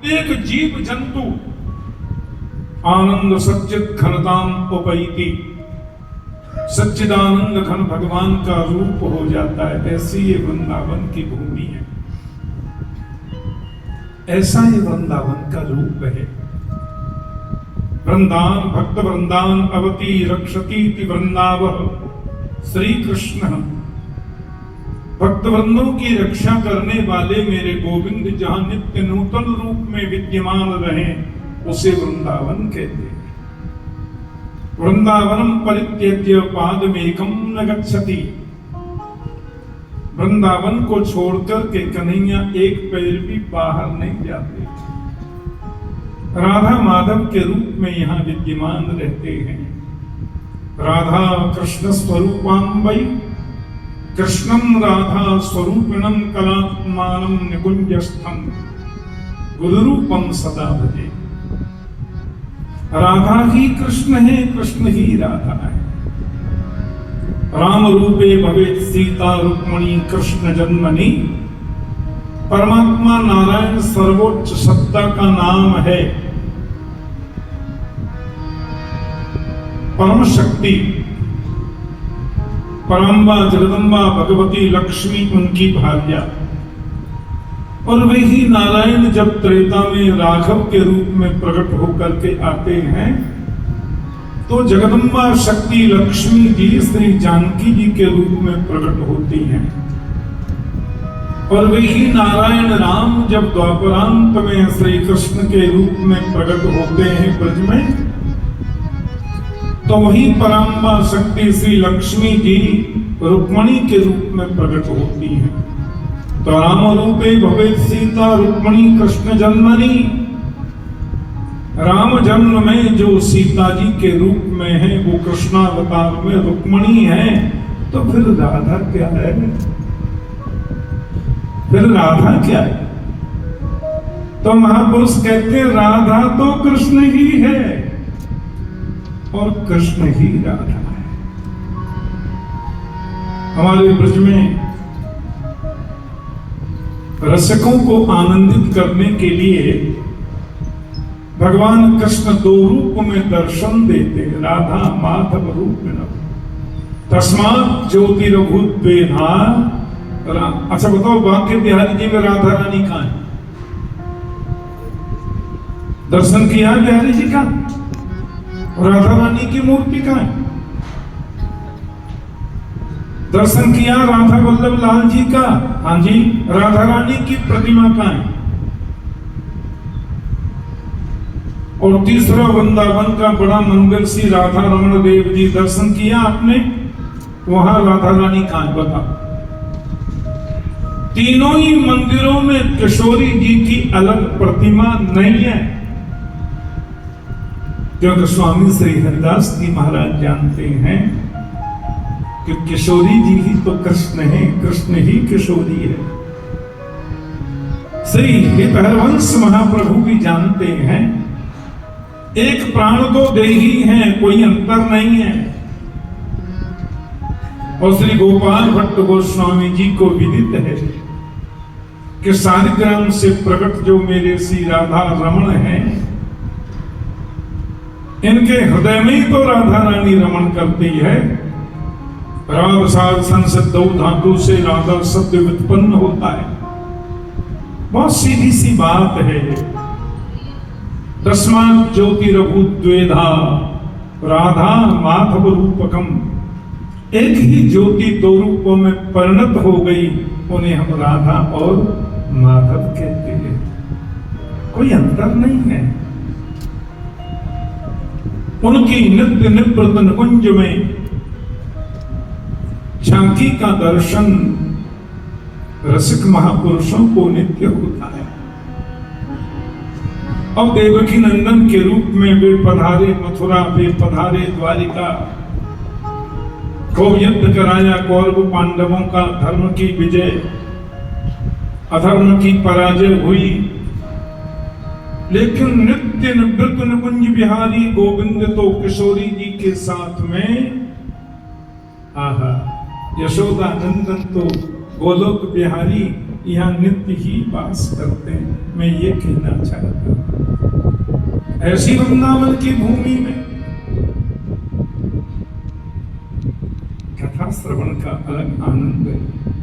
एक जीव जंतु आनंद सच्चित घनताम उपैति, सच्चिदानंद घन भगवान का रूप हो जाता है। ऐसी ये वृंदावन की भूमि है, ऐसा ये वृंदावन का रूप है। वृंदान भक्त वृंदान अवती रक्षती वृंदावह श्री कृष्ण। भक्त वृंदों की रक्षा करने वाले मेरे गोविंद जहां नित्य नूतन रूप में विद्यमान रहे, उसे वृंदावन कहते हैं। वृंदावनम परित्यज्य पादमेकम न गच्छति। वृंदावन को छोड़कर के कन्हैया एक पैर भी बाहर नहीं जाते। राधा माधव के रूप में यहाँ विद्यमान रहते हैं। राधा कृष्ण स्वरूपाम्बई, कृष्णम राधा स्वरूपिणम कलात्मानम निकुंजस्थम गुरुरूपम सदा भजे। राधा ही कृष्ण है, कृष्ण ही राधा है। राम रूपे भवेत् सीता रुक्मणी कृष्ण जन्मनि। परमात्मा नारायण सर्वोच्च सत्ता का नाम है। परम शक्ति पराम्बा जगदम्बा भगवती लक्ष्मी उनकी भार्या, और वही नारायण जब त्रेता में राघव के रूप में प्रकट होकर के आते हैं, तो जगदम्बा शक्ति लक्ष्मी जी श्री जानकी जी के रूप में प्रकट होती हैं। और वही नारायण राम जब द्वापरांत में श्री कृष्ण के रूप में प्रकट होते हैं ब्रज में, तो वही पराम्बा शक्ति श्री लक्ष्मी जी रुक्मणी के रूप में प्रकट होती हैं। तो राम रूपे भवेत् सीता रुक्मणी कृष्ण जन्मनि। राम जन्म में जो सीता जी के रूप में है, वो कृष्णावतार में रुक्मणी है। तो फिर राधा क्या है? फिर राधा क्या है? तो महापुरुष कहते हैं राधा तो कृष्ण ही है और कृष्ण ही राधा है। हमारे ब्रज में रसिकों को आनंदित करने के लिए भगवान कृष्ण दो रूप में दर्शन देते, राधा माधव रूप में। तस्मात् ज्योतिरभूद्वेधा। अच्छा बताओ, बांके बिहारी जी में राधा रानी कहां है? दर्शन किया बिहारी जी का? राधा रानी की मूर्ति कहां है? दर्शन किया राधा वल्लभ लाल जी का? हाँ जी। राधा रानी की प्रतिमा कहां है? और तीसरा वृंदावन का बड़ा मंदिर श्री राधा रमण देव जी, दर्शन किया आपने? वहां राधा रानी कहां है? बताओ। तीनों ही मंदिरों में किशोरी जी की अलग प्रतिमा नहीं है, क्योंकि स्वामी श्री हरिदास जी महाराज जानते हैं कि किशोरी जी ही तो कृष्ण है, कृष्ण ही किशोरी है। श्री हरिवंश महाप्रभु भी जानते हैं, एक प्राण तो दे ही है, कोई अंतर नहीं है। और श्री गोपाल भट्ट गोस्वामी जी को विदित है कि सालिग्राम से प्रकट जो मेरे श्री राधा रमण हैं, इनके हृदय में ही तो राधा रानी रमण करती है। राग साध संसिद्ध धातु से राधा शब्द उत्पन्न होता है। बहुत सीधी सी बात है। तस्मात् ज्योतिरभूद्वेधा राधा माधव रूपकम। एक ही ज्योति दो रूपों में परिणत हो गई, उन्हें हम राधा और माधव कहते हैं। कोई अंतर नहीं है। उनकी नित्य निवृत्त निकुंज में झांकी का दर्शन रसिक महापुरुषों को नित्य होता है। अब देवकी नंदन के रूप में वे पधारे मथुरा, वे पधारे द्वारिका, खूब युद्ध कराया कौरव पांडवों का, धर्म की विजय, अधर्म की पराजय हुई। लेकिन नित्य निवृत्त निकुंज बिहारी गोविंद तो किशोरी जी के साथ में, आहा, यशोदा नंदन तो गोलोक बिहारी यहाँ नित्य ही वास करते हैं। मैं ये कहना चाहता ऐसी वृंदावन की भूमि में कथा श्रवण का अलग आनंद है।